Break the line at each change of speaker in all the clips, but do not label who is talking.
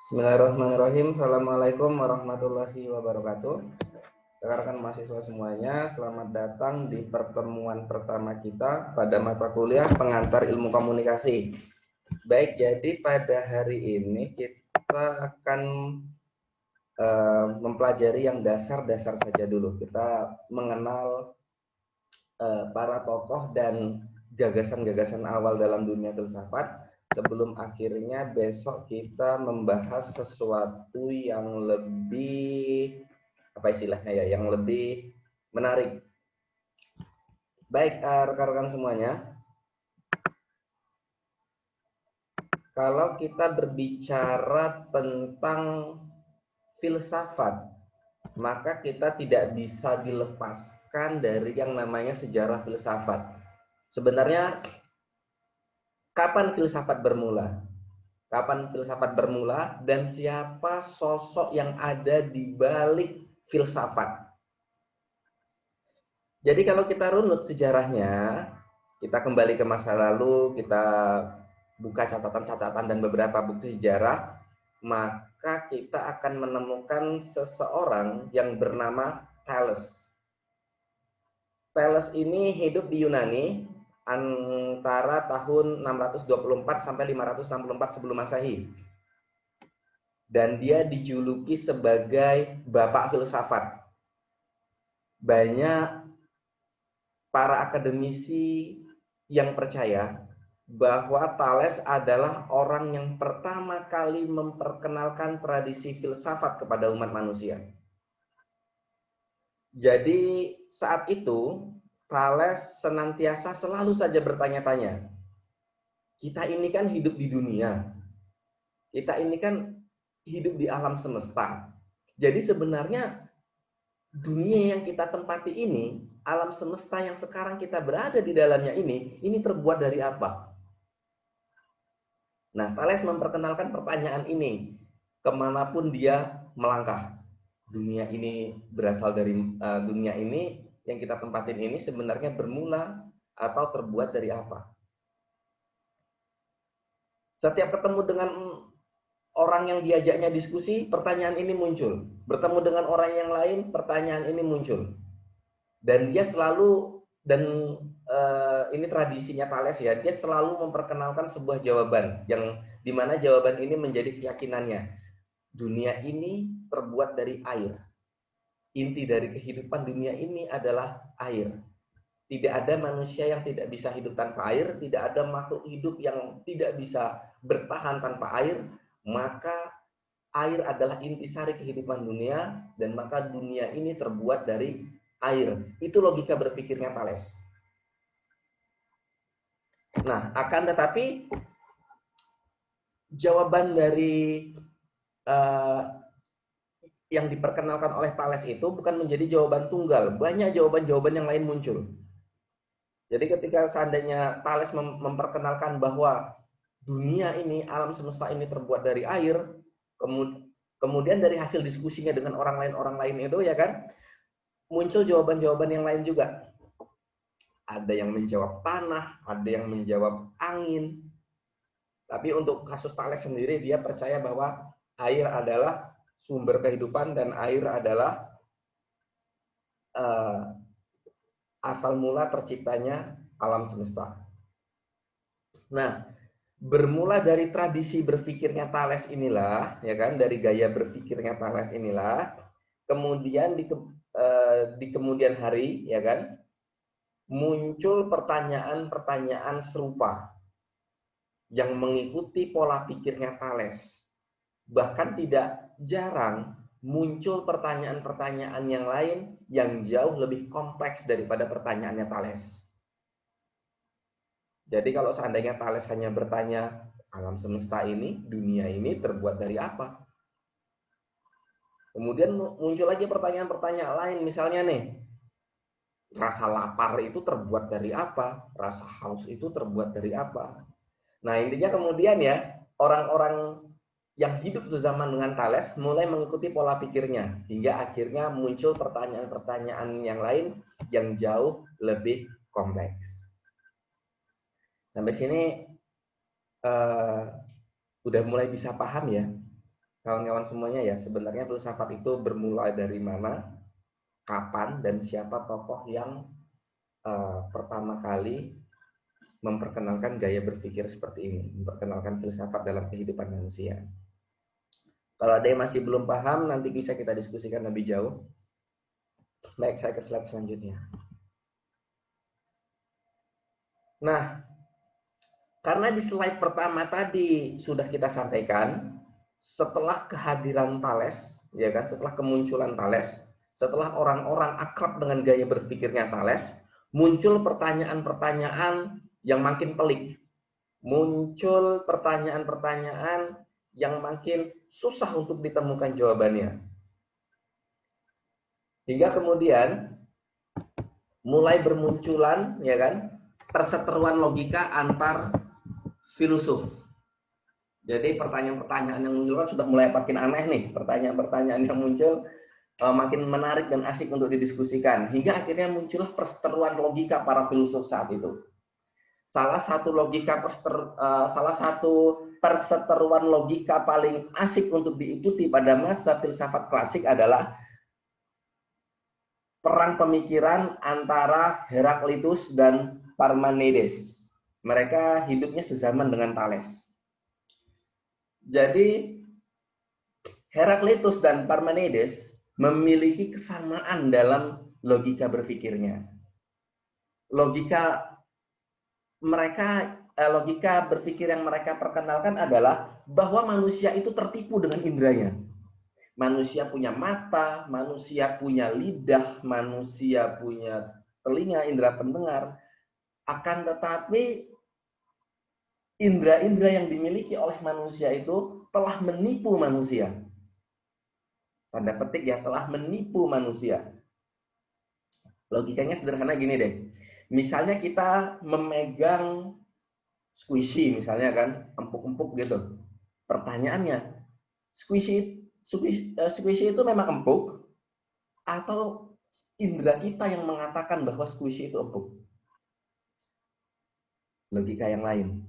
Bismillahirrahmanirrahim. Assalamualaikum warahmatullahi wabarakatuh. Rekan-rekan mahasiswa semuanya, selamat datang di pertemuan pertama kita pada mata kuliah pengantar ilmu komunikasi. Baik, jadi pada hari ini kita akan mempelajari yang dasar-dasar saja dulu. Kita mengenal para tokoh dan gagasan-gagasan awal dalam dunia filsafat sebelum akhirnya besok kita membahas sesuatu yang lebih apa istilahnya ya, yang lebih menarik. Baik, rekan-rekan semuanya, kalau kita berbicara tentang filsafat, maka kita tidak bisa dilepaskan dari yang namanya sejarah filsafat. Sebenarnya kapan filsafat bermula? Kapan filsafat bermula dan siapa sosok yang ada di balik filsafat? Jadi kalau kita runut sejarahnya, kita kembali ke masa lalu, kita buka catatan-catatan dan beberapa bukti sejarah, maka kita akan menemukan seseorang yang bernama Thales. Thales ini hidup di Yunani antara tahun 624 sampai 564 sebelum Masehi. Dan dia dijuluki sebagai bapak filsafat. Banyak para akademisi yang percaya bahwa Thales adalah orang yang pertama kali memperkenalkan tradisi filsafat kepada umat manusia. Jadi saat itu Thales senantiasa selalu saja bertanya-tanya, kita ini kan hidup di dunia, kita ini kan hidup di alam semesta. Jadi sebenarnya dunia yang kita tempati ini, alam semesta yang sekarang kita berada di dalamnya ini terbuat dari apa? Nah, Thales memperkenalkan pertanyaan ini kemanapun dia melangkah. Dunia ini berasal dari dunia ini yang kita tempatin ini sebenarnya bermula atau terbuat dari apa? Setiap ketemu dengan orang yang diajaknya diskusi, pertanyaan ini muncul. Bertemu dengan orang yang lain, pertanyaan ini muncul. Dan dia selalu, dan ini tradisinya Thales ya, dia selalu memperkenalkan sebuah jawaban yang dimana jawaban ini menjadi keyakinannya. Dunia ini terbuat dari air. Inti dari kehidupan dunia ini adalah air. Tidak ada manusia yang tidak bisa hidup tanpa air, tidak ada makhluk hidup yang tidak bisa bertahan tanpa air, maka air adalah intisari kehidupan dunia, dan maka dunia ini terbuat dari air. Itu logika berpikirnya Thales. Nah, akan tetapi jawaban dari yang diperkenalkan oleh Thales itu bukan menjadi jawaban tunggal. Banyak jawaban-jawaban yang lain muncul. Jadi ketika seandainya Thales memperkenalkan bahwa dunia ini, alam semesta ini terbuat dari air, kemudian dari hasil diskusinya dengan orang lain itu ya kan, muncul jawaban-jawaban yang lain juga. Ada yang menjawab tanah, ada yang menjawab angin. Tapi untuk kasus Thales sendiri, dia percaya bahwa air adalah sumber kehidupan dan air adalah asal mula terciptanya alam semesta. Nah, bermula dari tradisi berpikirnya Thales inilah, ya kan, dari gaya berpikirnya Thales inilah, kemudian di kemudian hari, ya kan, muncul pertanyaan-pertanyaan serupa yang mengikuti pola pikirnya Thales. Bahkan tidak jarang muncul pertanyaan-pertanyaan yang lain yang jauh lebih kompleks daripada pertanyaannya Thales. Jadi kalau seandainya Thales hanya bertanya, alam semesta ini, dunia ini terbuat dari apa? Kemudian muncul lagi pertanyaan-pertanyaan lain, misalnya nih, rasa lapar itu terbuat dari apa? Rasa haus itu terbuat dari apa? Nah, intinya kemudian ya, orang-orang yang hidup sezaman dengan Thales mulai mengikuti pola pikirnya, hingga akhirnya muncul pertanyaan-pertanyaan yang lain yang jauh lebih kompleks. Sampai sini udah mulai bisa paham ya, kawan-kawan semuanya ya, sebenarnya filsafat itu bermula dari mana, kapan, dan siapa tokoh yang pertama kali memperkenalkan gaya berpikir seperti ini, memperkenalkan filsafat dalam kehidupan manusia. Kalau ada yang masih belum paham, nanti bisa kita diskusikan lebih jauh. Baik, saya ke slide selanjutnya. Nah, karena di slide pertama tadi sudah kita sampaikan, setelah kehadiran Thales, ya kan, setelah kemunculan Thales, setelah orang-orang akrab dengan gaya berpikirnya Thales, muncul pertanyaan-pertanyaan yang makin pelik. Muncul pertanyaan-pertanyaan yang makin susah untuk ditemukan jawabannya. Hingga kemudian mulai bermunculan, ya kan, perseteruan logika antar filsuf. Jadi pertanyaan-pertanyaan yang muncul kan sudah mulai makin aneh nih. Pertanyaan-pertanyaan yang muncul makin menarik dan asik untuk didiskusikan. Hingga akhirnya muncullah perseteruan logika para filsuf saat itu. Salah satu perseteruan logika paling asik untuk diikuti pada masa filsafat klasik adalah perang pemikiran antara Heraklitus dan Parmenides. Mereka hidupnya sezaman dengan Thales. Jadi Heraklitus dan Parmenides memiliki kesamaan dalam logika berpikirnya. Logika berpikir yang mereka perkenalkan adalah bahwa manusia itu tertipu dengan indranya. Manusia punya mata, manusia punya lidah, manusia punya telinga, indera pendengar. Akan tetapi indera-indera yang dimiliki oleh manusia itu telah menipu manusia. Tanda petik ya, telah menipu manusia. Logikanya sederhana gini deh. Misalnya kita memegang squishy misalnya kan, empuk-empuk gitu. Pertanyaannya, squishy itu memang empuk atau indera kita yang mengatakan bahwa squishy itu empuk? Logika yang lain.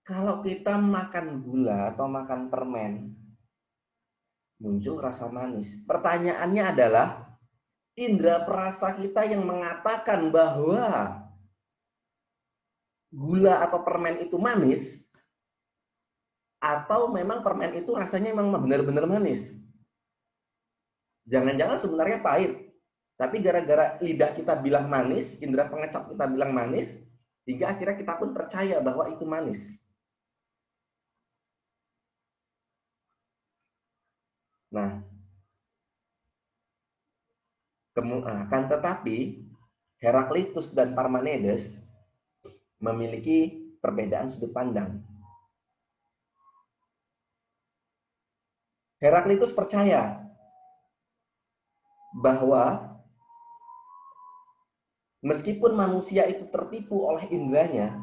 Kalau kita makan gula atau makan permen, muncul rasa manis. Pertanyaannya adalah, indera perasa kita yang mengatakan bahwa gula atau permen itu manis, atau memang permen itu rasanya memang benar-benar manis? Jangan-jangan sebenarnya pahit, tapi gara-gara lidah kita bilang manis, indera pengecap kita bilang manis, hingga akhirnya kita pun percaya bahwa itu manis. Nah, akan tetapi Heraklitus dan Parmenides memiliki perbedaan sudut pandang. Heraklitus percaya bahwa meskipun manusia itu tertipu oleh indranya,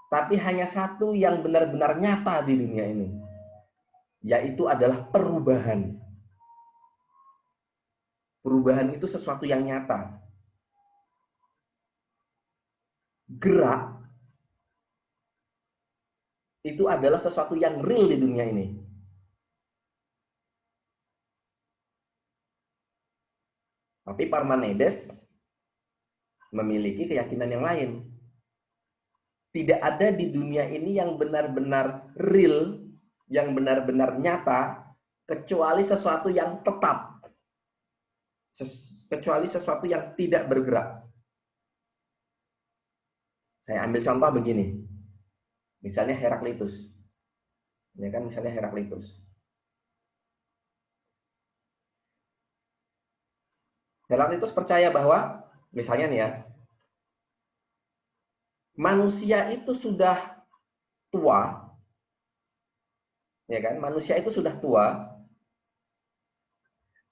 tapi hanya satu yang benar-benar nyata di dunia ini, yaitu adalah perubahan. Perubahan itu sesuatu yang nyata. Gerak itu adalah sesuatu yang real di dunia ini. Tapi Parmenides memiliki keyakinan yang lain. Tidak ada di dunia ini yang benar-benar real, yang benar-benar nyata, kecuali sesuatu yang tetap. Kecuali sesuatu yang tidak bergerak. Saya ambil contoh begini. Misalnya Heraklitus. Ya kan, misalnya Heraklitus. Heraklitus percaya bahwa, misalnya nih ya, manusia itu sudah tua, ya kan? Manusia itu sudah tua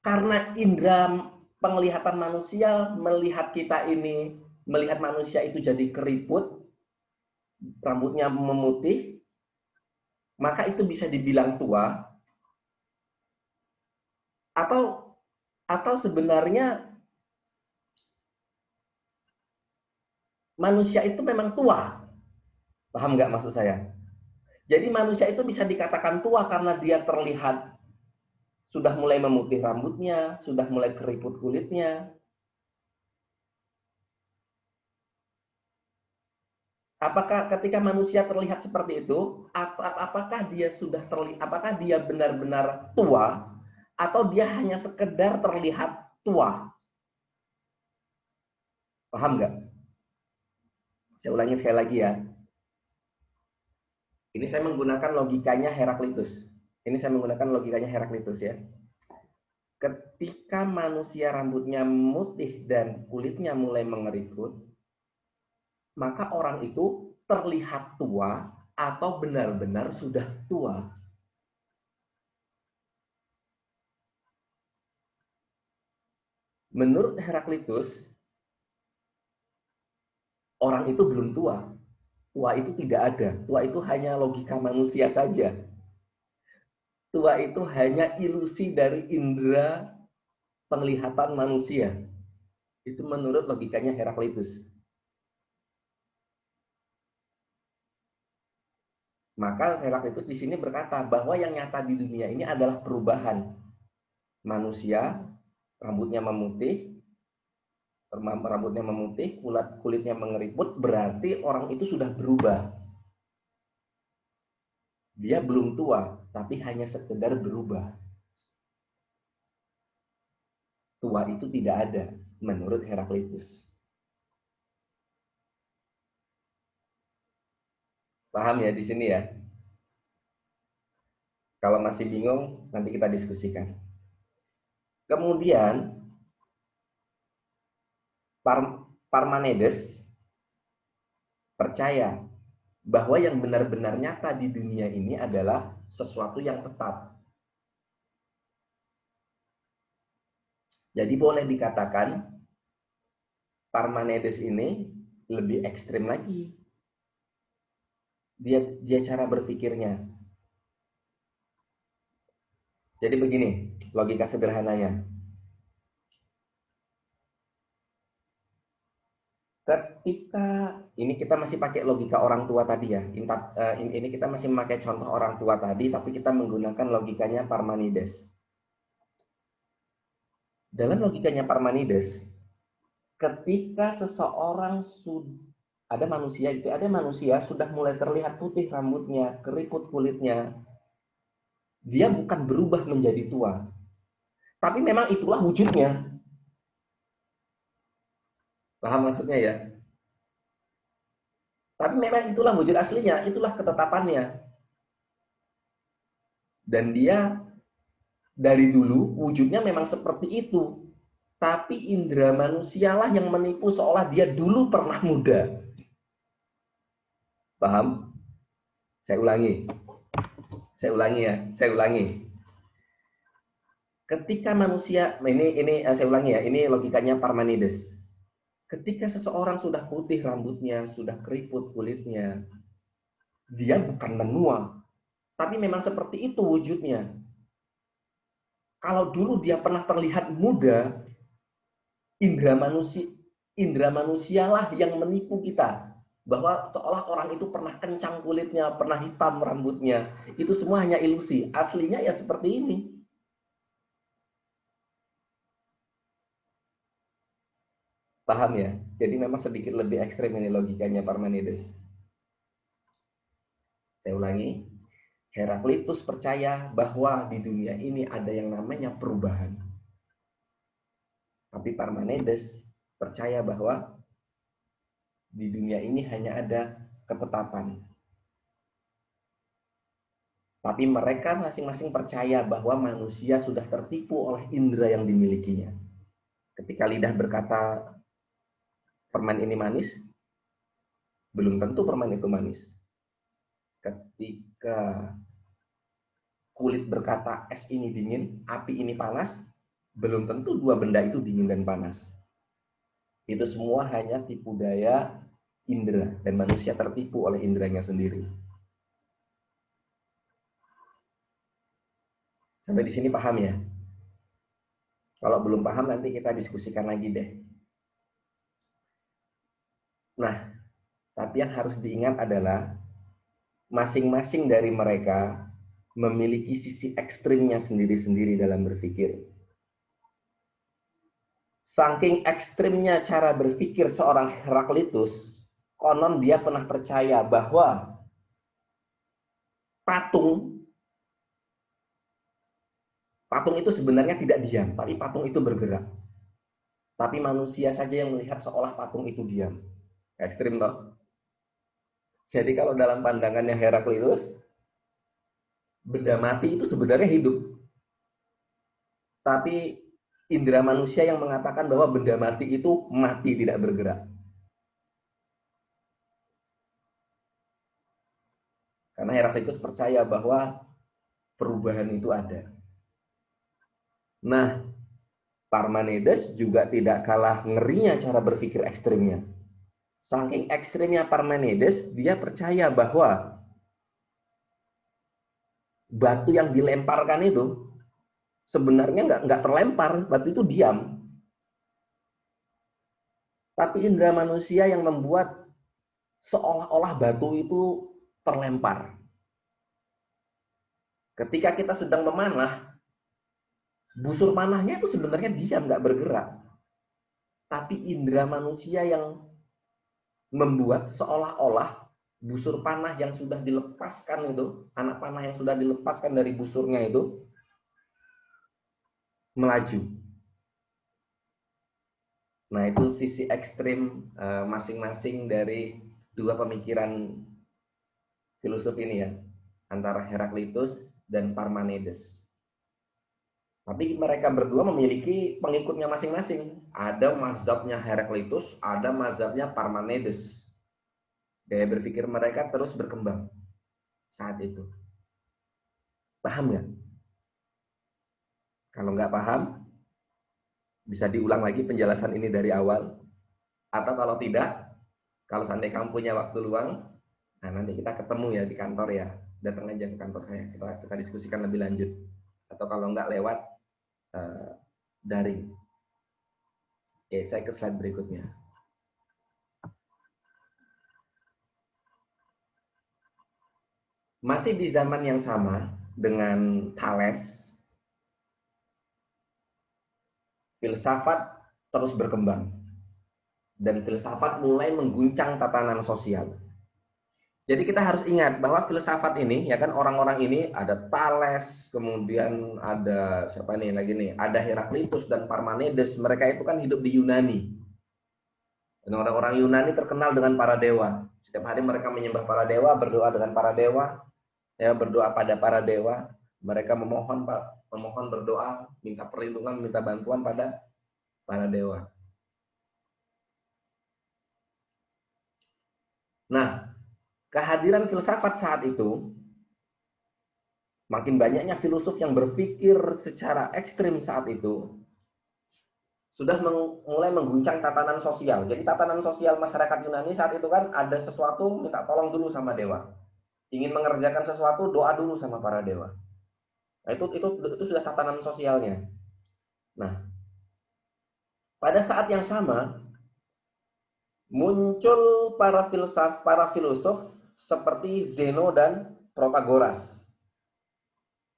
karena indera penglihatan manusia melihat kita ini, melihat manusia itu jadi keriput, rambutnya memutih, maka itu bisa dibilang tua. Atau sebenarnya manusia itu memang tua. Paham nggak maksud saya? Jadi manusia itu bisa dikatakan tua karena dia terlihat sudah mulai memutih rambutnya, sudah mulai keriput kulitnya. Apakah ketika manusia terlihat seperti itu, apakah dia sudah terlihat, apakah dia benar-benar tua, atau dia hanya sekedar terlihat tua? Paham nggak? Saya ulangi sekali lagi ya. Ini saya menggunakan logikanya Heraklitus. Ini saya menggunakan logikanya Heraklitus ya. Ketika manusia rambutnya putih dan kulitnya mulai mengeriput, maka orang itu terlihat tua atau benar-benar sudah tua. Menurut Heraklitus, orang itu belum tua. Tua itu tidak ada. Tua itu hanya logika manusia saja. Tua itu hanya ilusi dari indera penglihatan manusia. Itu menurut logikanya Heraklitus. Maka Heraklitus di sini berkata bahwa yang nyata di dunia ini adalah perubahan. Manusia, rambutnya memutih, kulitnya mengeriput, berarti orang itu sudah berubah. Dia belum tua, tapi hanya sekedar berubah. Tua itu tidak ada, menurut Heraklitus. Paham ya di sini ya? Kalau masih bingung, nanti kita diskusikan. Kemudian, Parmenides percaya bahwa yang benar-benar nyata di dunia ini adalah sesuatu yang tetap. Jadi boleh dikatakan Parmenides ini lebih ekstrim lagi. Dia cara berpikirnya. Jadi begini, logika sederhananya. Ketika ini kita masih pakai logika orang tua tadi ya. Ini kita masih memakai contoh orang tua tadi, tapi kita menggunakan logikanya Parmenides. Dalam logikanya Parmenides, ketika seseorang ada manusia sudah mulai terlihat putih rambutnya, keriput kulitnya, dia bukan berubah menjadi tua, tapi memang itulah wujudnya. Paham maksudnya ya? Tapi memang itulah wujud aslinya, itulah ketetapannya. Dan dia dari dulu wujudnya memang seperti itu. Tapi indera manusialah yang menipu seolah dia dulu pernah muda. Paham? Saya ulangi. Saya ulangi. Ketika manusia, ini saya ulangi ya, ini logikanya Parmenides. Ketika seseorang sudah putih rambutnya, sudah keriput kulitnya, dia bukan menua, tapi memang seperti itu wujudnya. Kalau dulu dia pernah terlihat muda, indera manusialah yang menipu kita. Bahwa seolah orang itu pernah kencang kulitnya, pernah hitam rambutnya. Itu semua hanya ilusi. Aslinya ya seperti ini. Paham ya? Jadi memang sedikit lebih ekstrim ini logikanya Parmenides. Saya ulangi. Heraklitus percaya bahwa di dunia ini ada yang namanya perubahan. Tapi Parmenides percaya bahwa di dunia ini hanya ada ketetapan. Tapi mereka masing-masing percaya bahwa manusia sudah tertipu oleh indera yang dimilikinya. Ketika lidah berkata permen ini manis, belum tentu permen itu manis. Ketika kulit berkata es ini dingin, api ini panas, belum tentu dua benda itu dingin dan panas. Itu semua hanya tipu daya indera, dan manusia tertipu oleh inderanya sendiri. Sampai di sini paham ya? Kalau belum paham nanti kita diskusikan lagi deh. Nah, tapi yang harus diingat adalah masing-masing dari mereka memiliki sisi ekstrimnya sendiri-sendiri dalam berpikir. Saking ekstrimnya cara berpikir seorang Heraklitus, konon dia pernah percaya bahwa patung itu sebenarnya tidak diam, tapi patung itu bergerak. Tapi manusia saja yang melihat seolah patung itu diam. Ekstrim toh. Jadi kalau dalam pandangannya Heraklitus, benda mati itu sebenarnya hidup. Tapi indera manusia yang mengatakan bahwa benda mati itu mati, tidak bergerak. Karena Heraklitus percaya bahwa perubahan itu ada. Nah, Parmenides juga tidak kalah ngerinya cara berpikir ekstrimnya. Saking ekstrimnya Parmenides, dia percaya bahwa batu yang dilemparkan itu sebenarnya nggak terlempar, batu itu diam. Tapi indera manusia yang membuat seolah-olah batu itu terlempar. Ketika kita sedang memanah, busur panahnya itu sebenarnya diam, nggak bergerak. Tapi indera manusia yang membuat seolah-olah busur panah yang sudah dilepaskan itu, anak panah yang sudah dilepaskan dari busurnya itu, melaju. Nah, itu sisi ekstrim masing-masing dari dua pemikiran filosof ini ya, antara Heraklitus dan Parmenides. Tapi mereka berdua memiliki pengikutnya masing-masing. Ada mazhabnya Heraklitus, ada mazhabnya Parmenides. Gaya berpikir mereka terus berkembang saat itu. Paham nggak? Kalau nggak paham, bisa diulang lagi penjelasan ini dari awal. Atau kalau tidak, kalau seandainya kamu punya waktu luang, nah nanti kita ketemu ya di kantor ya. Datang aja ke kantor saya, kita diskusikan lebih lanjut. Atau kalau nggak lewat daring. Oke, saya ke slide berikutnya. Masih di zaman yang sama dengan Thales, filsafat terus berkembang. Dan filsafat mulai mengguncang tatanan sosial. Jadi kita harus ingat bahwa filsafat ini, ya kan, orang-orang ini ada Thales, kemudian ada siapa nih lagi nih, ada Heraklitus dan Parmenides. Mereka itu kan hidup di Yunani. Dan orang-orang Yunani terkenal dengan para dewa. Setiap hari mereka menyembah para dewa, berdoa dengan para dewa, ya, berdoa pada para dewa. Mereka memohon berdoa, minta perlindungan, minta bantuan pada para dewa. Nah, kehadiran filsafat saat itu, makin banyaknya filosof yang berpikir secara ekstrim saat itu, sudah mulai mengguncang tatanan sosial. Jadi tatanan sosial masyarakat Yunani saat itu kan ada sesuatu, minta tolong dulu sama dewa. Ingin mengerjakan sesuatu, doa dulu sama para dewa. Nah, itu sudah tatanan sosialnya. Nah, pada saat yang sama muncul para filosof seperti Zeno dan Protagoras.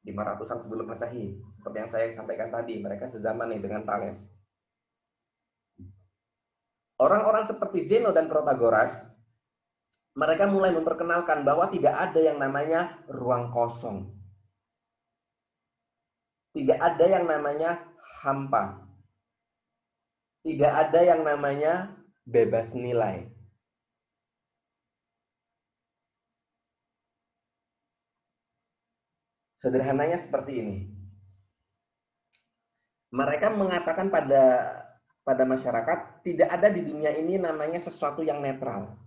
500-an sebelum Masehi. Seperti yang saya sampaikan tadi, mereka sezaman nih dengan Thales. Orang-orang seperti Zeno dan Protagoras, mereka mulai memperkenalkan bahwa tidak ada yang namanya ruang kosong. Tidak ada yang namanya hampa. Tidak ada yang namanya bebas nilai. Sederhananya seperti ini. Mereka mengatakan pada masyarakat, tidak ada di dunia ini namanya sesuatu yang netral.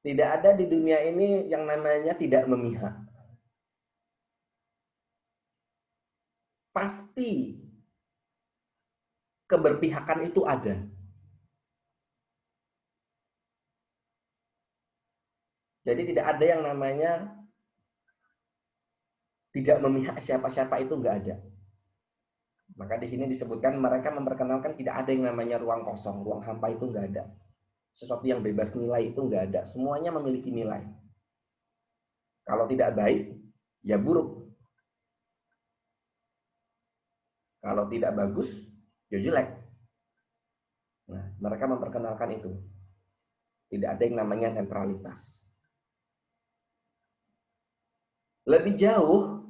Tidak ada di dunia ini yang namanya tidak memihak. Pasti keberpihakan itu ada. Jadi tidak ada yang namanya tidak memihak siapa-siapa, itu nggak ada. Maka di sini disebutkan mereka memperkenalkan tidak ada yang namanya ruang kosong, ruang hampa itu nggak ada. sesuatu yang bebas nilai itu nggak ada. Semuanya memiliki nilai. Kalau tidak baik, ya buruk. Kalau tidak bagus, ya jelek. Nah, mereka memperkenalkan itu. Tidak ada yang namanya netralitas. Lebih jauh,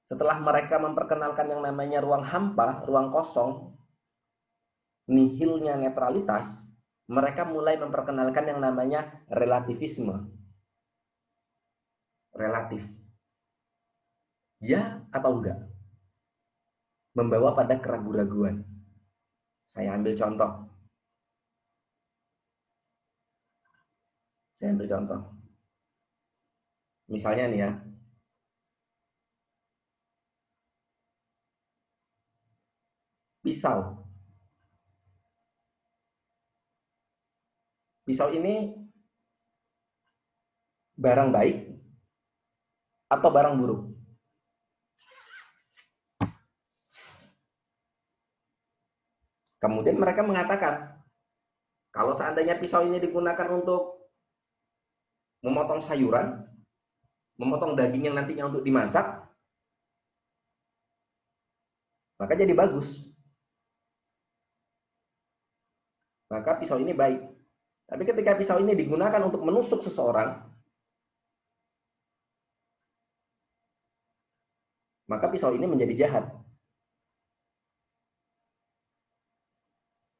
setelah mereka memperkenalkan yang namanya ruang hampa, ruang kosong, nihilnya netralitas, mereka mulai memperkenalkan yang namanya relativisme. Relatif. Ya atau enggak? Membawa pada keraguan-raguan. Saya ambil contoh. Misalnya nih ya. Pisau. Pisau ini barang baik atau barang buruk? Kemudian mereka mengatakan, kalau seandainya pisau ini digunakan untuk memotong sayuran, memotong daging yang nantinya untuk dimasak, maka jadi bagus. Maka pisau ini baik. Tapi ketika pisau ini digunakan untuk menusuk seseorang, maka pisau ini menjadi jahat.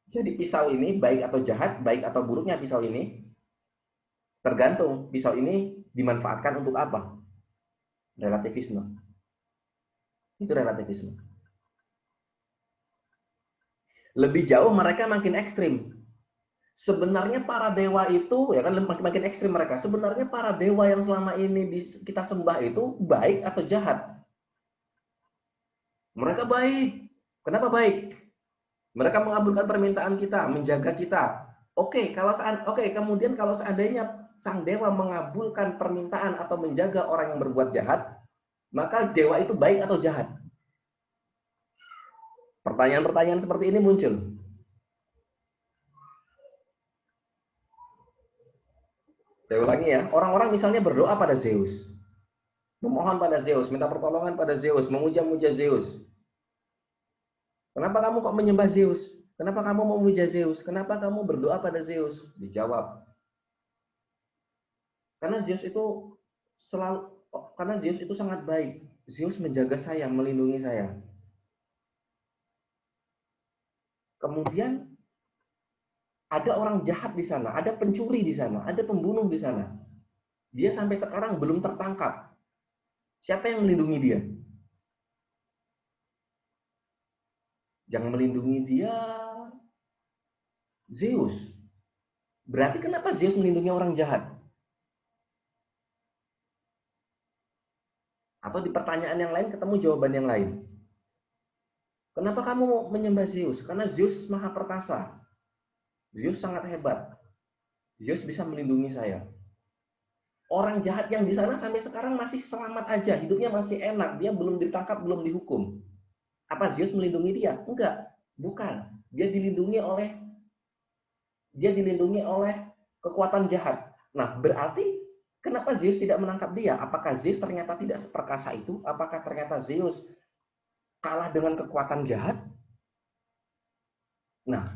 Jadi pisau ini baik atau jahat, baik atau buruknya pisau ini, tergantung pisau ini dimanfaatkan untuk apa. Relativisme. Itu relativisme. Lebih jauh mereka makin ekstrim. Sebenarnya para dewa itu, ya kan makin ekstrim mereka. Sebenarnya para dewa yang selama ini kita sembah itu baik atau jahat? Mereka baik. Kenapa baik? Mereka mengabulkan permintaan kita, menjaga kita. Kemudian kalau seandainya sang dewa mengabulkan permintaan atau menjaga orang yang berbuat jahat, maka dewa itu baik atau jahat? Pertanyaan-pertanyaan seperti ini muncul. Saya ulangi ya, orang-orang misalnya berdoa pada Zeus, memohon pada Zeus, minta pertolongan pada Zeus, memuja-muja Zeus. Kenapa kamu kok menyembah Zeus? Kenapa kamu memuja Zeus? Kenapa kamu berdoa pada Zeus? Dijawab, karena Zeus itu sangat baik. Zeus menjaga saya, melindungi saya. Kemudian ada orang jahat di sana, ada pencuri di sana, ada pembunuh di sana. Dia sampai sekarang belum tertangkap. Siapa yang melindungi dia? Yang melindungi dia Zeus. Berarti kenapa Zeus melindungi orang jahat? Atau di pertanyaan yang lain ketemu jawaban yang lain. Kenapa kamu menyembah Zeus? Karena Zeus maha perkasa. Zeus sangat hebat. Zeus bisa melindungi saya. Orang jahat yang di sana sampai sekarang masih selamat aja, hidupnya masih enak, dia belum ditangkap, belum dihukum. Apa Zeus melindungi dia? Enggak, bukan. Dia dilindungi oleh kekuatan jahat. Nah, berarti kenapa Zeus tidak menangkap dia? Apakah Zeus ternyata tidak seperkasa itu? Apakah ternyata Zeus kalah dengan kekuatan jahat? Nah,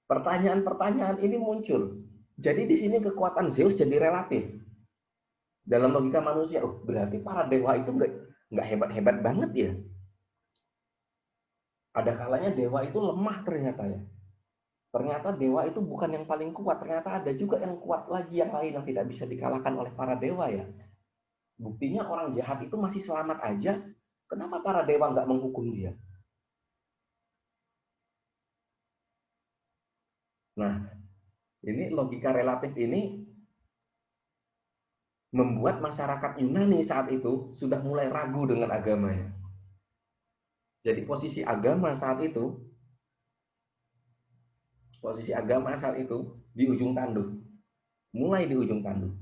pertanyaan-pertanyaan ini muncul. Jadi di sini kekuatan Zeus jadi relatif. Dalam logika manusia, berarti para dewa itu nggak hebat-hebat banget ya. Ada kalanya dewa itu lemah ternyata ya. Ternyata dewa itu bukan yang paling kuat. Ternyata ada juga yang kuat lagi yang lain yang tidak bisa dikalahkan oleh para dewa ya. Buktinya orang jahat itu masih selamat aja. Kenapa para dewa nggak menghukum dia? Nah, ini logika relatif ini membuat masyarakat Yunani saat itu sudah mulai ragu dengan agamanya. Jadi posisi agama saat itu di ujung tanduk. Mulai di ujung tanduk.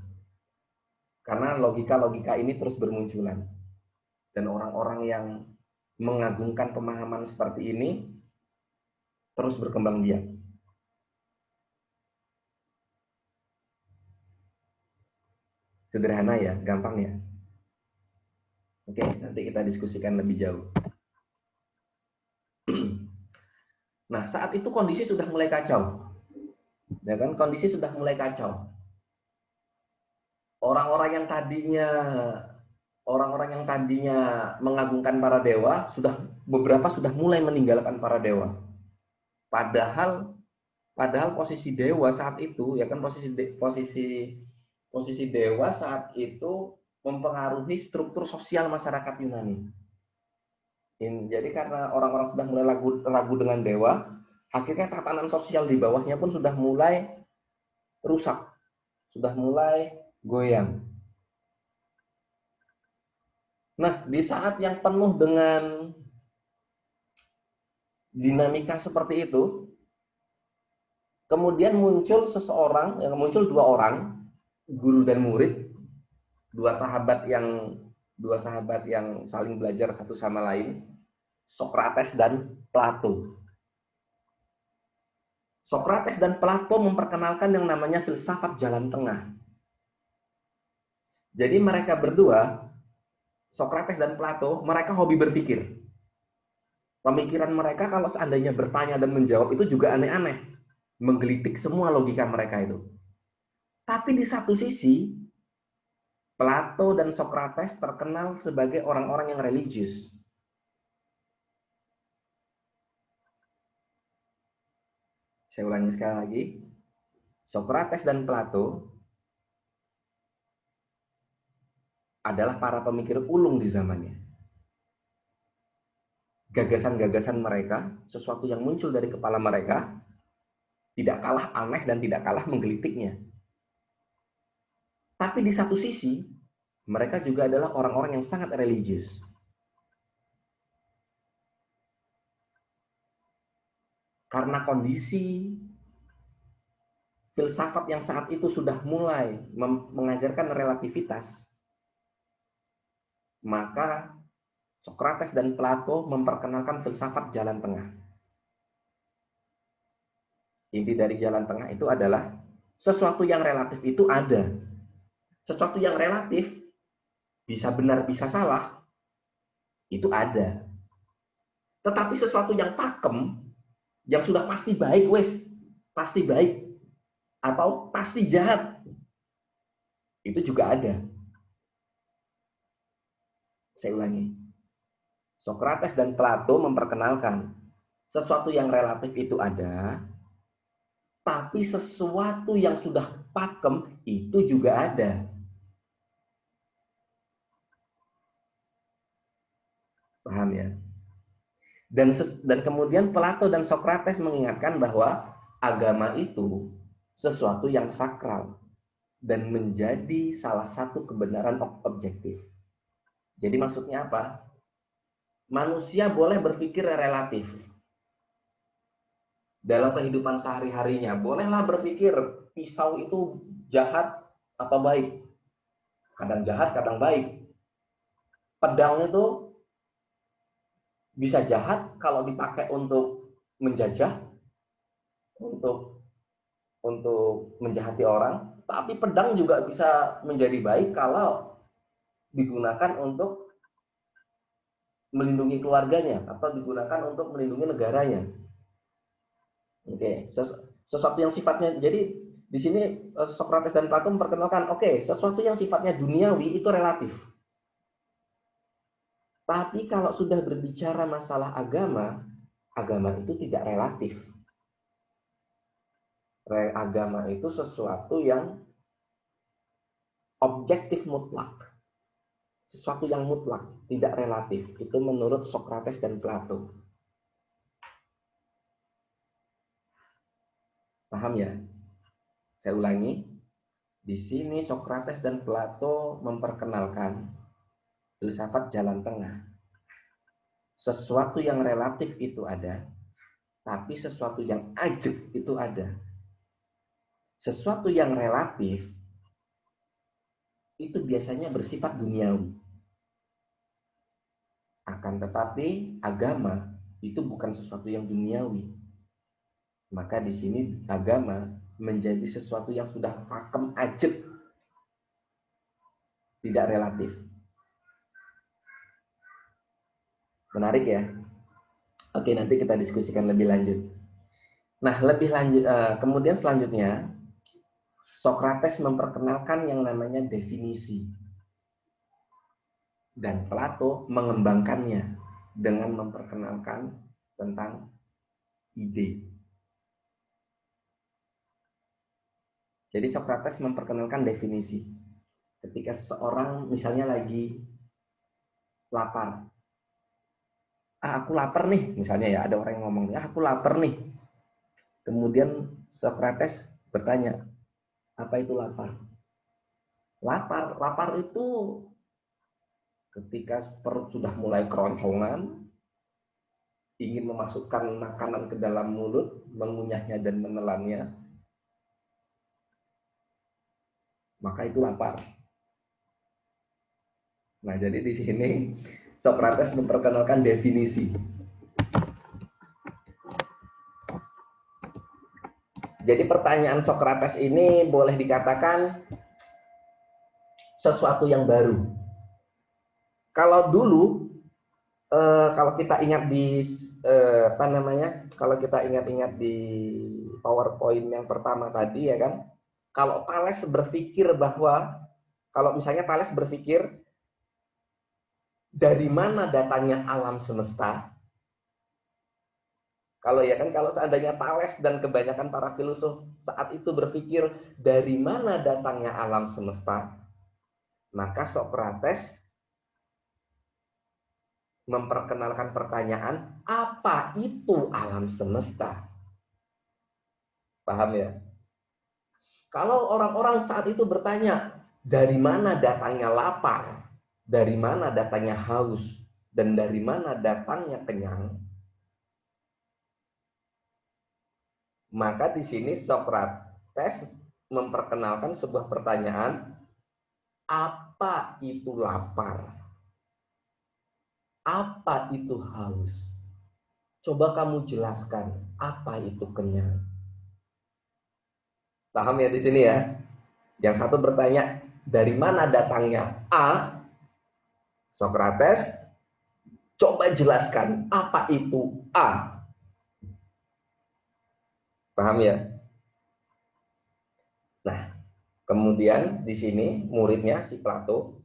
Karena logika-logika ini terus bermunculan. Dan orang-orang yang mengagungkan pemahaman seperti ini terus berkembang biak. Sederhana ya, gampang ya. Oke, nanti kita diskusikan lebih jauh. Nah, saat itu kondisi sudah mulai kacau. Ya kan, kondisi sudah mulai kacau. Orang-orang yang tadinya mengagungkan para dewa, beberapa sudah mulai meninggalkan para dewa. Padahal posisi dewa saat itu, ya kan, posisi dewa saat itu mempengaruhi struktur sosial masyarakat Yunani. Jadi karena orang-orang sudah mulai ragu dengan dewa, akhirnya tatanan sosial di bawahnya pun sudah mulai rusak, sudah mulai goyang. Nah, di saat yang penuh dengan dinamika seperti itu, kemudian muncul dua orang, guru dan murid, dua sahabat yang saling belajar satu sama lain, Sokrates dan Plato. Sokrates dan Plato memperkenalkan yang namanya filsafat jalan tengah. Jadi mereka berdua, Sokrates dan Plato, mereka hobi berpikir. Pemikiran mereka kalau seandainya bertanya dan menjawab itu juga aneh-aneh. Menggelitik semua logika mereka itu. Tapi di satu sisi, Plato dan Sokrates terkenal sebagai orang-orang yang religius. Saya ulangi sekali lagi. Sokrates dan Plato adalah para pemikir ulung di zamannya. Gagasan-gagasan mereka, sesuatu yang muncul dari kepala mereka, tidak kalah aneh dan tidak kalah menggelitiknya. Tapi di satu sisi, mereka juga adalah orang-orang yang sangat religius. Karena kondisi filsafat yang saat itu sudah mulai mengajarkan relativitas, maka Sokrates dan Plato memperkenalkan filsafat jalan tengah. Inti dari jalan tengah itu adalah sesuatu yang relatif itu ada. Sesuatu yang relatif bisa benar bisa salah itu ada. Tetapi sesuatu yang pakem, yang sudah pasti baik pasti baik atau pasti jahat, itu juga ada. Saya ulangi. Sokrates dan Plato memperkenalkan sesuatu yang relatif itu ada, tapi sesuatu yang sudah pakem itu juga ada. Paham ya? Dan kemudian Plato dan Sokrates mengingatkan bahwa agama itu sesuatu yang sakral dan menjadi salah satu kebenaran objektif. Jadi maksudnya apa? Manusia boleh berpikir relatif dalam kehidupan sehari-harinya. Bolehlah berpikir pisau itu jahat atau baik. Kadang jahat, kadang baik. Pedang itu bisa jahat kalau dipakai untuk menjajah, untuk menjahati orang, tapi pedang juga bisa menjadi baik kalau digunakan untuk melindungi keluarganya atau digunakan untuk melindungi negaranya. Oke, sesuatu yang sifatnya, jadi di sini Sokrates dan Plato memperkenalkan, sesuatu yang sifatnya duniawi itu relatif. Tapi kalau sudah berbicara masalah agama, agama itu tidak relatif. Agama itu sesuatu yang objektif mutlak. Sesuatu yang mutlak, tidak relatif. Itu menurut Sokrates dan Plato. Paham ya? Saya ulangi. Di sini Sokrates dan Plato memperkenalkan filsafat jalan tengah. Sesuatu yang relatif itu ada, tapi sesuatu yang ajeg itu ada. Sesuatu yang relatif itu biasanya bersifat duniawi. Akan tetapi agama itu bukan sesuatu yang duniawi. Maka di sini agama menjadi sesuatu yang sudah pakem ajeg. tidak relatif. Menarik ya? Oke, nanti kita diskusikan lebih lanjut. Nah, lebih lanjut, kemudian selanjutnya, Sokrates memperkenalkan yang namanya definisi. Dan Plato mengembangkannya dengan memperkenalkan tentang ide. Jadi Sokrates memperkenalkan definisi. Ketika seseorang misalnya lagi lapar. Aku lapar nih, misalnya ya, ada orang yang ngomong, aku lapar nih. Kemudian Sokrates bertanya, apa itu lapar? Lapar itu ketika perut sudah mulai keroncongan, ingin memasukkan makanan ke dalam mulut, mengunyahnya dan menelannya, maka itu lapar. Nah, jadi di sini Sokrates memperkenalkan definisi. Jadi pertanyaan Sokrates ini boleh dikatakan sesuatu yang baru. Kalau dulu, kalau kita ingat di kalau kita ingat-ingat di PowerPoint yang pertama tadi ya kan, kalau Thales berpikir bahwa, kalau misalnya Thales berpikir dari mana datangnya alam semesta, kalau ya kan, kalau seandainya Thales dan kebanyakan para filsuf saat itu berpikir dari mana datangnya alam semesta, maka Sokrates memperkenalkan pertanyaan, apa itu alam semesta? Paham ya? Kalau orang-orang saat itu bertanya, dari mana datangnya lapar, dari mana datangnya haus, dan dari mana datangnya kenyang, maka di sini Sokrates memperkenalkan sebuah pertanyaan, apa itu lapar? Apa itu haus? Coba kamu jelaskan, apa itu kenyang? Paham ya di sini ya? Yang satu bertanya, dari mana datangnya A? Sokrates, coba jelaskan, apa itu A? Paham ya? Nah, kemudian di sini muridnya si Plato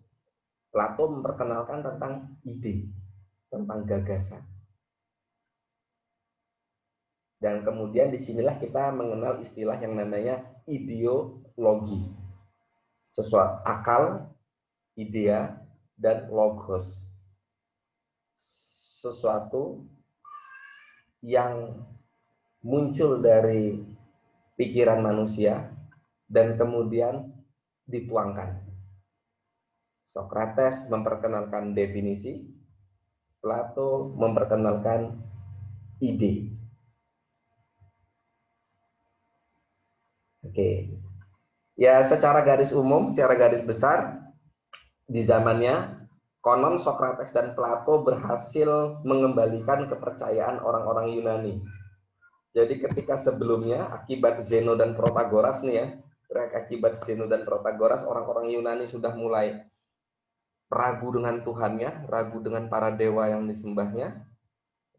memperkenalkan tentang ide, tentang gagasan. Dan kemudian disinilah kita mengenal istilah yang namanya ideologi. Sesuatu akal, idea, dan logos. Sesuatu yang muncul dari pikiran manusia dan kemudian dituangkan. Sokrates memperkenalkan definisi, Plato memperkenalkan ide. Oke. Ya, secara garis umum, secara garis besar, di zamannya, konon Sokrates dan Plato berhasil mengembalikan kepercayaan orang-orang Yunani. Jadi ketika sebelumnya, akibat Zeno dan Protagoras nih ya, akibat Zeno dan Protagoras, orang-orang Yunani sudah mulai ragu dengan Tuhannya, ragu dengan para dewa yang disembahnya.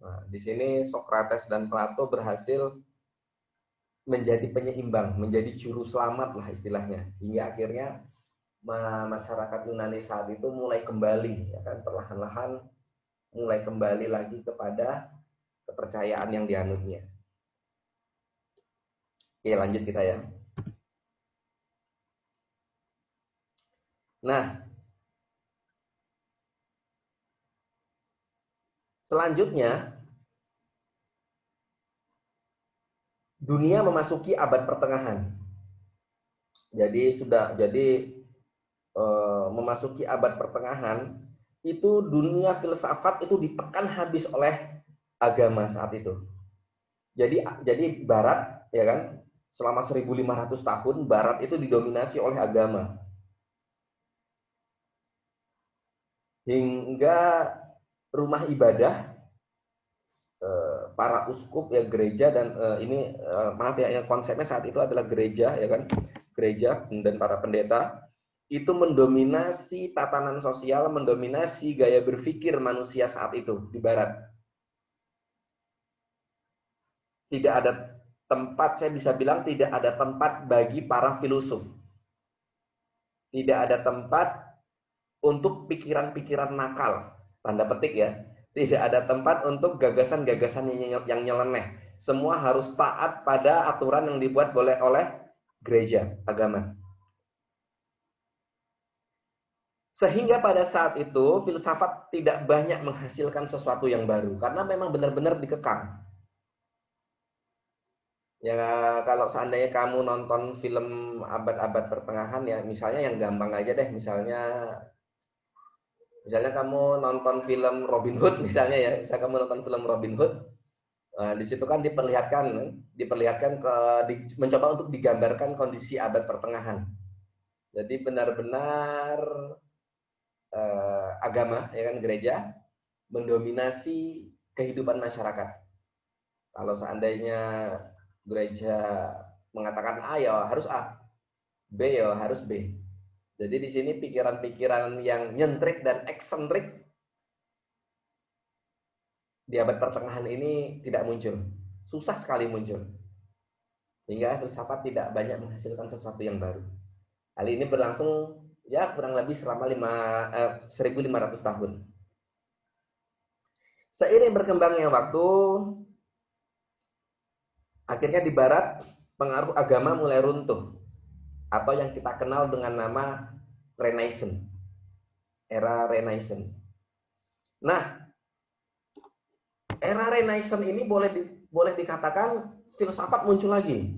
Nah, di sini Sokrates dan Plato berhasil menjadi penyeimbang, menjadi juru selamat lah istilahnya. Hingga akhirnya masyarakat Yunani saat itu mulai kembali, ya kan, perlahan-lahan mulai kembali lagi kepada kepercayaan yang dianutnya. Oke, lanjut kita ya. Nah, selanjutnya dunia memasuki abad pertengahan. Jadi memasuki abad pertengahan, itu dunia filsafat itu ditekan habis oleh agama saat itu. Jadi Barat, ya kan, selama 1.500 tahun Barat itu didominasi oleh agama. Hingga rumah ibadah, para uskup ya, gereja, dan ini maaf ya, yang konsepnya saat itu adalah gereja, ya kan, gereja dan para pendeta itu mendominasi tatanan sosial, mendominasi gaya berpikir manusia saat itu di Barat. Tidak ada tempat, saya bisa bilang tidak ada tempat bagi para filosof. Tidak ada tempat untuk pikiran-pikiran nakal, tanda petik ya. Tidak ada tempat untuk gagasan-gagasan yang nyeleneh. Semua harus taat pada aturan yang dibuat oleh gereja, agama. Sehingga pada saat itu filsafat tidak banyak menghasilkan sesuatu yang baru karena memang benar-benar dikekang. Ya kalau seandainya kamu nonton film abad-abad pertengahan ya, misalnya yang gampang aja deh, misalnya kamu nonton film Robin Hood misalnya ya, misalnya kamu nonton film Robin Hood, di situ kan mencoba untuk digambarkan kondisi abad pertengahan. Jadi benar-benar agama, ya kan, gereja mendominasi kehidupan masyarakat. Kalau seandainya gereja mengatakan A ya harus A, B ya harus B. Jadi di sini pikiran-pikiran yang nyentrik dan eksentrik di abad pertengahan ini tidak muncul. Susah sekali muncul. Hingga filsafat tidak banyak menghasilkan sesuatu yang baru. Hal ini berlangsung ya kurang lebih selama 1500 tahun. Seiring berkembangnya waktu, akhirnya di Barat pengaruh agama mulai runtuh, atau yang kita kenal dengan nama Renaissance, era Renaissance. Nah, era Renaissance ini boleh dikatakan filsafat muncul lagi,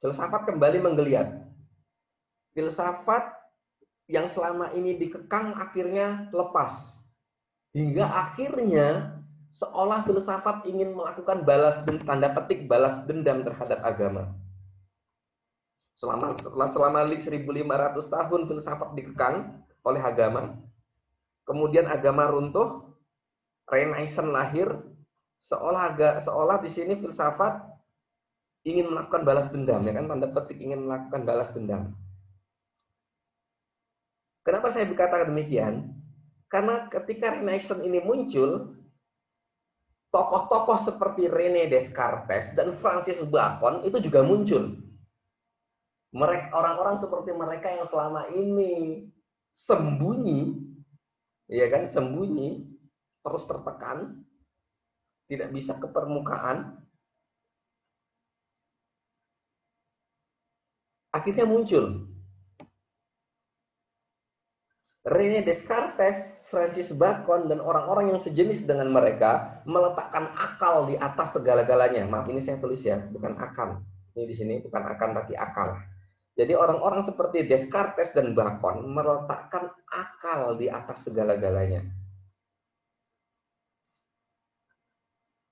filsafat kembali menggeliat, filsafat yang selama ini dikekang akhirnya lepas, hingga akhirnya seolah filsafat ingin melakukan tanda petik balas dendam terhadap agama. Selama 1500 tahun filsafat dikekang oleh agama, kemudian agama runtuh, Renaissance lahir, seolah di sini filsafat ingin melakukan balas dendam, ya kan, tanda petik ingin melakukan balas dendam. Kenapa saya berkata demikian? Karena ketika Renaissance ini muncul, tokoh-tokoh seperti René Descartes dan Francis Bacon itu juga muncul. Orang-orang seperti mereka yang selama ini sembunyi, ya kan, sembunyi, terus tertekan, tidak bisa ke permukaan, akhirnya muncul. René Descartes, Francis Bacon, dan orang-orang yang sejenis dengan mereka meletakkan akal di atas segala-galanya. Maaf, ini saya tulis ya, bukan akan. Ini di sini bukan akan tapi akal. Jadi orang-orang seperti Descartes dan Bacon meletakkan akal di atas segala-galanya.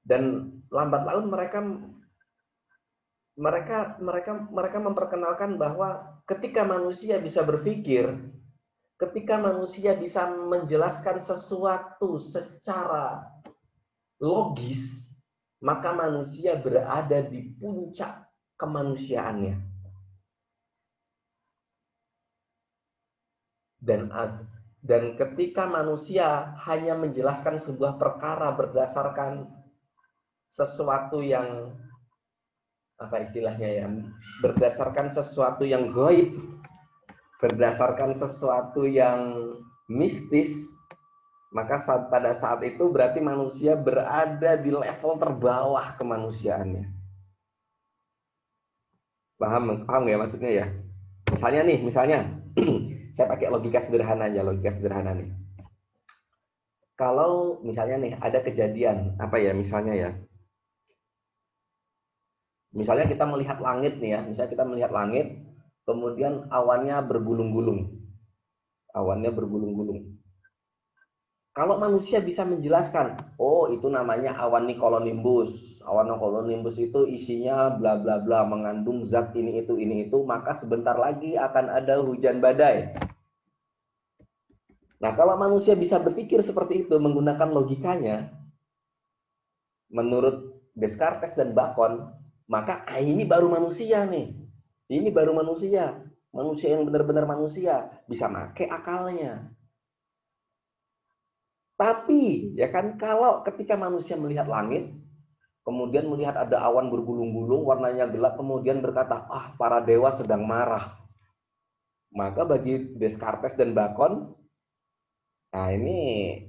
Dan lambat laun mereka memperkenalkan bahwa ketika manusia bisa berpikir, ketika manusia bisa menjelaskan sesuatu secara logis, maka manusia berada di puncak kemanusiaannya. Dan ketika manusia hanya menjelaskan sebuah perkara berdasarkan sesuatu yang apa istilahnya ya, berdasarkan sesuatu yang gaib, berdasarkan sesuatu yang mistis, maka pada saat itu berarti manusia berada di level terbawah kemanusiaannya. Paham ya maksudnya ya? Misalnya saya pakai logika sederhana aja, logika sederhana nih. Kalau misalnya nih ada kejadian apa ya, misalnya kita melihat langit nih ya, misalnya kita melihat langit, kemudian awannya bergulung-gulung. Kalau manusia bisa menjelaskan, oh itu namanya awan nikolonimbus. Awan nikolonimbus itu isinya bla bla bla, mengandung zat ini itu, maka sebentar lagi akan ada hujan badai. Nah, kalau manusia bisa berpikir seperti itu menggunakan logikanya, menurut Descartes dan Bacon, maka ini baru manusia nih. Ini baru manusia. Manusia yang benar-benar manusia bisa make akalnya. Tapi ya kan kalau ketika manusia melihat langit, kemudian melihat ada awan bergulung-gulung, warnanya gelap, kemudian berkata, ah para dewa sedang marah. Maka bagi Descartes dan Bacon, nah ini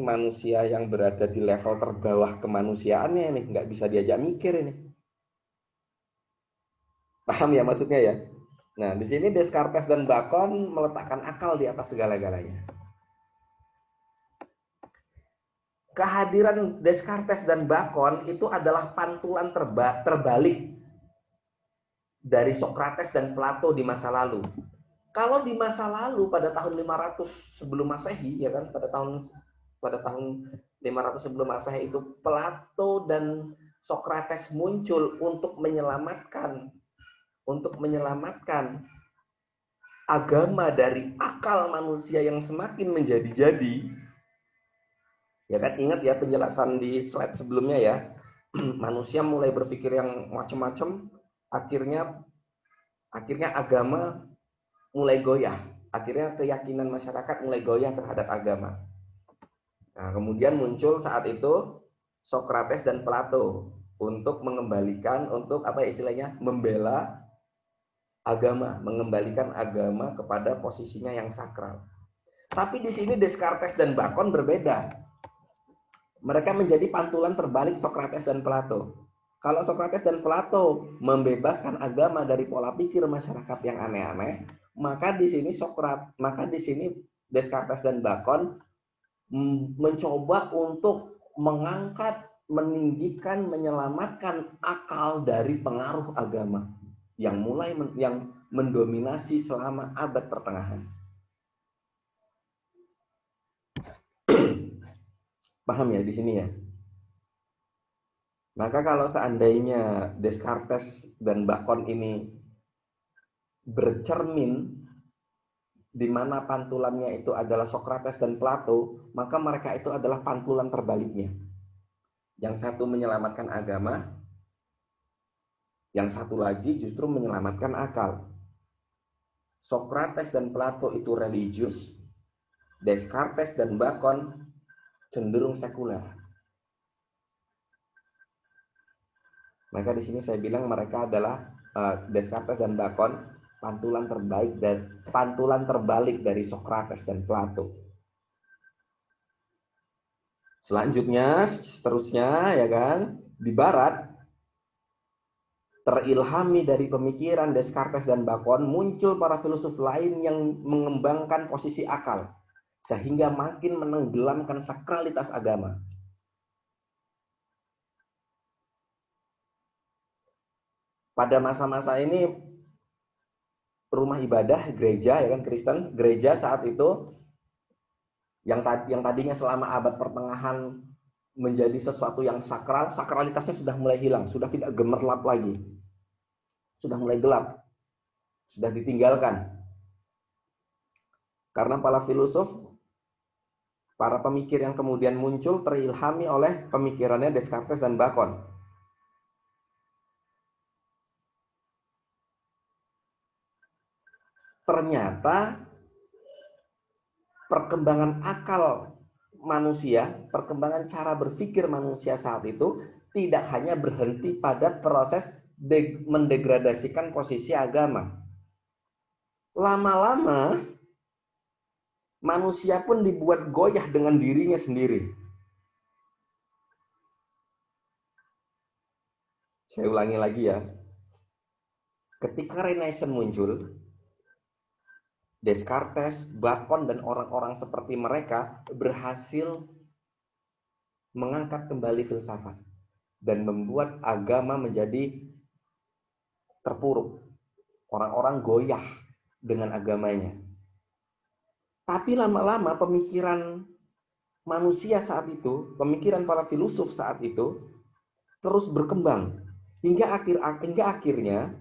manusia yang berada di level terbawah kemanusiaannya nih, nggak bisa diajak mikir ini. Paham ya maksudnya ya? Nah, di sini Descartes dan Bacon meletakkan akal di atas segala-galanya. Kehadiran Descartes dan Bacon itu adalah pantulan terbalik dari Socrates dan Plato di masa lalu. Kalau di masa lalu pada tahun 500 sebelum Masehi ya kan, pada tahun 500 sebelum Masehi itu Plato dan Socrates muncul untuk menyelamatkan agama dari akal manusia yang semakin menjadi-jadi. Ya kan, ingat ya penjelasan di slide sebelumnya ya. Manusia mulai berpikir yang macam-macam, akhirnya agama mulai goyah. Akhirnya keyakinan masyarakat mulai goyah terhadap agama. Nah, kemudian muncul saat itu Socrates dan Plato untuk membela agama, mengembalikan agama kepada posisinya yang sakral. Tapi di sini Descartes dan Bacon berbeda. Mereka menjadi pantulan terbalik Socrates dan Plato. Kalau Socrates dan Plato membebaskan agama dari pola pikir masyarakat yang aneh-aneh, maka di sini Descartes dan Bacon mencoba untuk mengangkat, meninggikan, menyelamatkan akal dari pengaruh agama yang mendominasi selama abad pertengahan. Paham ya di sini ya? Maka kalau seandainya Descartes dan Bacon ini bercermin di mana pantulannya itu adalah Socrates dan Plato, maka mereka itu adalah pantulan terbaliknya. Yang satu menyelamatkan agama, yang satu lagi justru menyelamatkan akal. Socrates dan Plato itu religius, Descartes dan Bacon cenderung sekuler. Maka di sini saya bilang mereka adalah Descartes dan Bacon pantulan terbalik dari Socrates dan Plato. Seterusnya ya kan, di barat terilhami dari pemikiran Descartes dan Bacon muncul para filsuf lain yang mengembangkan posisi akal sehingga makin menenggelamkan sakralitas agama. Pada masa-masa ini rumah ibadah gereja ya kan Kristen, gereja saat itu yang tadinya selama abad pertengahan menjadi sesuatu yang sakral, sakralitasnya sudah mulai hilang, sudah tidak gemerlap lagi. Sudah mulai gelap. Sudah ditinggalkan. Karena para filosof, para pemikir yang kemudian muncul terilhami oleh pemikirannya Descartes dan Bacon. Ternyata perkembangan akal manusia, perkembangan cara berpikir manusia saat itu tidak hanya berhenti pada proses mendegradasikan posisi agama. Lama-lama manusia pun dibuat goyah dengan dirinya sendiri. Saya ulangi lagi ya. Ketika Renaissance muncul, Descartes, Bacon, dan orang-orang seperti mereka berhasil mengangkat kembali filsafat dan membuat agama menjadi terpuruk. Orang-orang goyah dengan agamanya. Tapi lama-lama pemikiran manusia saat itu, pemikiran para filosof saat itu terus berkembang hingga akhirnya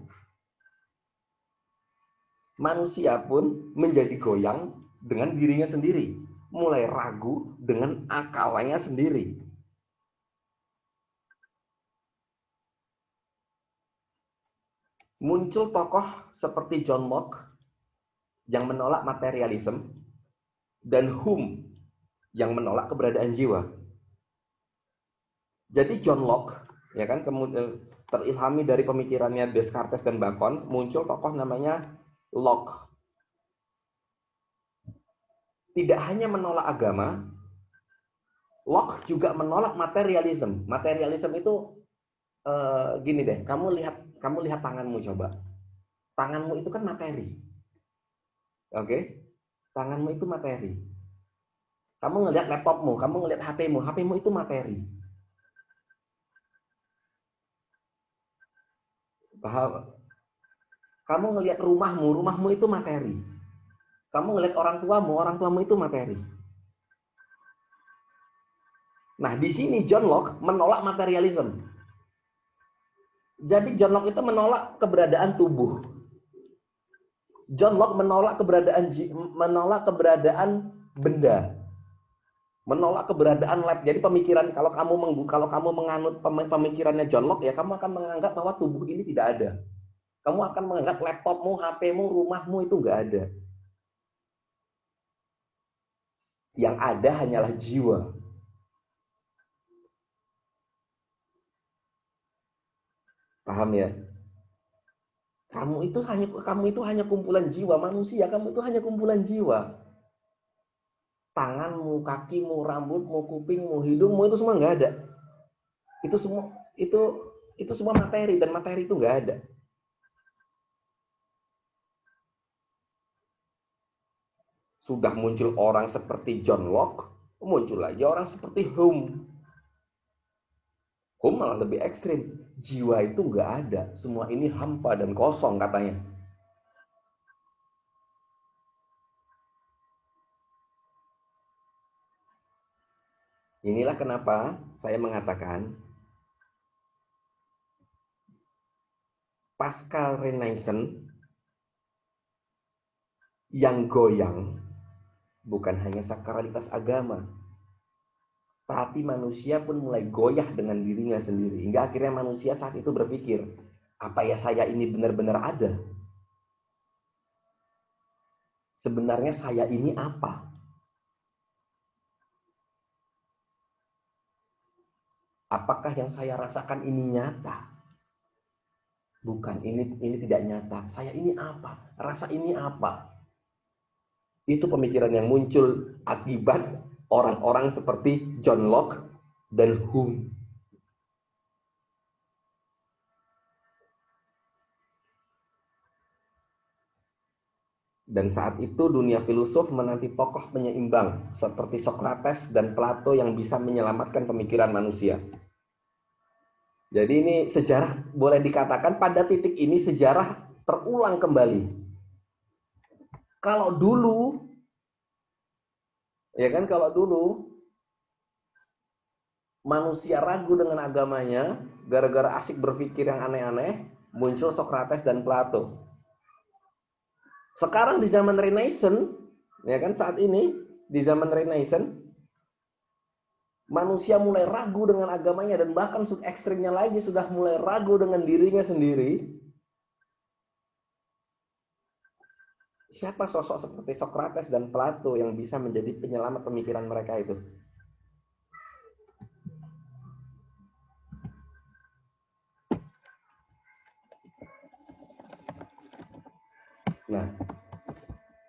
manusia pun menjadi goyang dengan dirinya sendiri, mulai ragu dengan akalnya sendiri. muncul tokoh seperti John Locke yang menolak materialisme dan Hume yang menolak keberadaan jiwa. Jadi John Locke, ya kan, kemudian terilhami dari pemikirannya Descartes dan Bacon, muncul tokoh namanya Locke. Tidak hanya menolak agama, Locke juga menolak materialisme. Materialisme itu gini deh, kamu lihat tanganmu coba. Tanganmu itu kan materi. Oke? Tanganmu itu materi. Kamu ngelihat laptopmu, kamu ngelihat HP-mu itu materi. Paham? Kamu ngelihat rumahmu itu materi. Kamu ngelihat orang tuamu itu materi. Nah, di sini John Locke menolak materialisme. Jadi John Locke itu menolak keberadaan tubuh. John Locke menolak keberadaan benda. Menolak keberadaan lab. Jadi pemikiran kalau kamu menganut pemikirannya John Locke, ya kamu akan menganggap bahwa tubuh ini tidak ada. Kamu akan menganggap laptopmu, HP-mu, rumahmu itu nggak ada. Yang ada hanyalah jiwa. Paham ya? Kamu itu hanya kumpulan jiwa manusia. Kamu itu hanya kumpulan jiwa. Tanganmu, kakimu, rambutmu, kupingmu, hidungmu itu semua nggak ada. Itu semua materi, dan materi itu nggak ada. Sudah muncul orang seperti John Locke, muncul lagi orang seperti Hume. Hume malah lebih ekstrim. Jiwa itu nggak ada. Semua ini hampa dan kosong katanya. Inilah kenapa saya mengatakan pasca Renaissance yang goyang bukan hanya sakralitas agama, tapi manusia pun mulai goyah dengan dirinya sendiri. Hingga akhirnya manusia saat itu berpikir, apa ya saya ini benar-benar ada? Sebenarnya saya ini apa? Apakah yang saya rasakan ini nyata? Bukan, ini tidak nyata. Saya ini apa? Rasa ini apa? Itu pemikiran yang muncul akibat orang-orang seperti John Locke dan Hume. Dan saat itu dunia filosof menanti tokoh penyeimbang seperti Socrates dan Plato yang bisa menyelamatkan pemikiran manusia. Jadi ini sejarah, boleh dikatakan pada titik ini sejarah terulang kembali. Kalau dulu, ya kan, kalau dulu manusia ragu dengan agamanya gara-gara asik berpikir yang aneh-aneh, muncul Socrates dan Plato. Sekarang di zaman Renaissance, ya kan, saat ini di zaman Renaissance, manusia mulai ragu dengan agamanya, dan bahkan ekstrimnya lagi sudah mulai ragu dengan dirinya sendiri. Siapa sosok seperti Socrates dan Plato yang bisa menjadi penyelamat pemikiran mereka itu? Nah,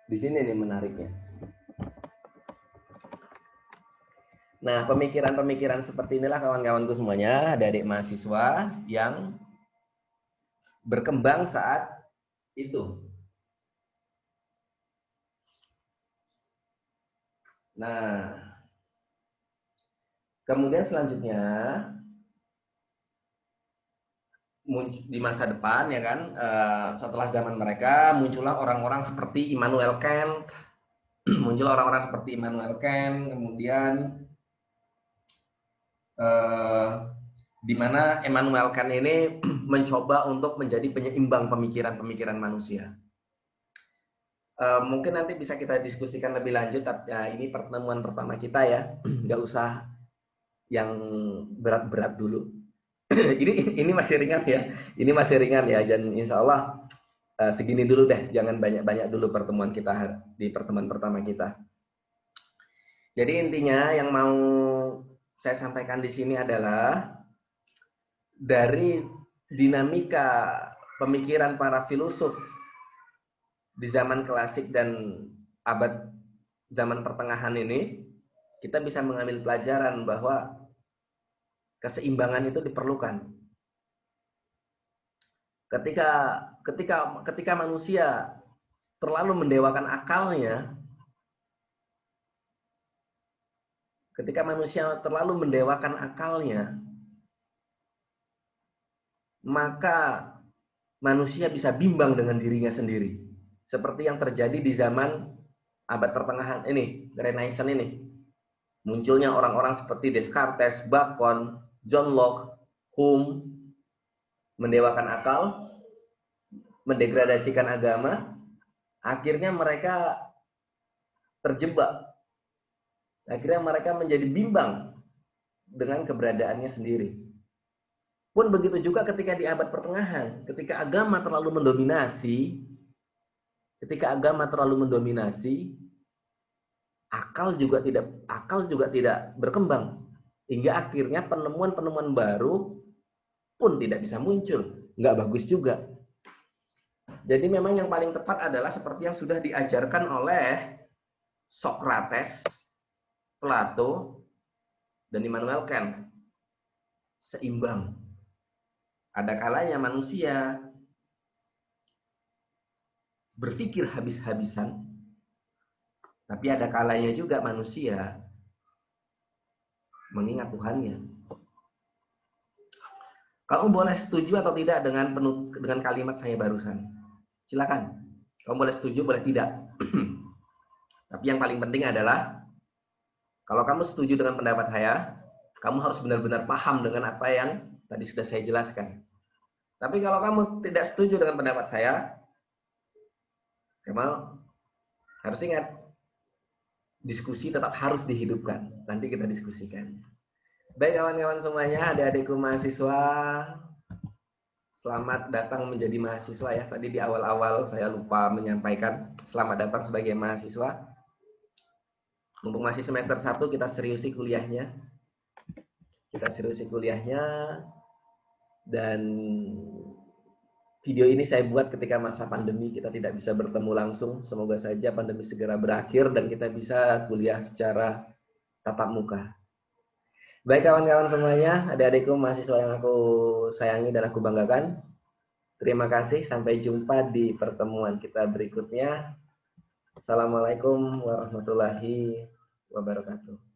di sini nih menariknya. Nah, pemikiran-pemikiran seperti inilah kawan-kawanku semuanya, adik-adik mahasiswa yang berkembang saat itu. Nah, kemudian selanjutnya di masa depan, ya kan, setelah zaman mereka muncullah orang-orang seperti Immanuel Kant, muncul orang-orang seperti Immanuel Kant, kemudian di mana Immanuel Kant ini mencoba untuk menjadi penyeimbang pemikiran-pemikiran manusia. Mungkin nanti bisa kita diskusikan lebih lanjut, tapi ya, ini pertemuan pertama kita ya, nggak usah yang berat-berat dulu. ini masih ringan ya. Ini masih ringan ya, dan insya Allah segini dulu deh. Jangan banyak-banyak dulu pertemuan kita di pertemuan pertama kita. Jadi intinya yang mau saya sampaikan di sini adalah dari dinamika pemikiran para filosof di zaman klasik dan abad zaman pertengahan ini, kita bisa mengambil pelajaran bahwa keseimbangan itu diperlukan. Ketika manusia terlalu mendewakan akalnya, maka manusia bisa bimbang dengan dirinya sendiri. Seperti yang terjadi di zaman abad pertengahan ini, Renaissance ini. Munculnya orang-orang seperti Descartes, Bacon, John Locke, Hume, mendewakan akal, mendegradasikan agama, akhirnya mereka terjebak. Akhirnya mereka menjadi bimbang dengan keberadaannya sendiri. Pun begitu juga ketika di abad pertengahan, ketika agama terlalu mendominasi, akal juga tidak berkembang, hingga akhirnya penemuan-penemuan baru pun tidak bisa muncul. Nggak bagus juga. Jadi memang yang paling tepat adalah seperti yang sudah diajarkan oleh Socrates, Plato, dan Immanuel Kant. Seimbang. Ada kalanya manusia berpikir habis-habisan, tapi ada kalanya juga manusia mengingat Tuhannya. Kamu boleh setuju atau tidak dengan kalimat saya barusan. Silakan. Kamu boleh setuju, boleh tidak. Tapi yang paling penting adalah, kalau kamu setuju dengan pendapat saya, kamu harus benar-benar paham dengan apa yang tadi sudah saya jelaskan. Tapi kalau kamu tidak setuju dengan pendapat saya, kamu harus ingat, diskusi tetap harus dihidupkan. Nanti kita diskusikan. Baik kawan-kawan semuanya, adik-adikku mahasiswa, selamat datang menjadi mahasiswa ya. Tadi di awal-awal saya lupa menyampaikan, selamat datang sebagai mahasiswa. Mumpung masih semester 1, kita seriusi kuliahnya. Dan video ini saya buat ketika masa pandemi, kita tidak bisa bertemu langsung. Semoga saja pandemi segera berakhir dan kita bisa kuliah secara tatap muka. Baik kawan-kawan semuanya, adik-adikku mahasiswa yang aku sayangi dan aku banggakan. Terima kasih, sampai jumpa di pertemuan kita berikutnya. Assalamualaikum warahmatullahi wabarakatuh.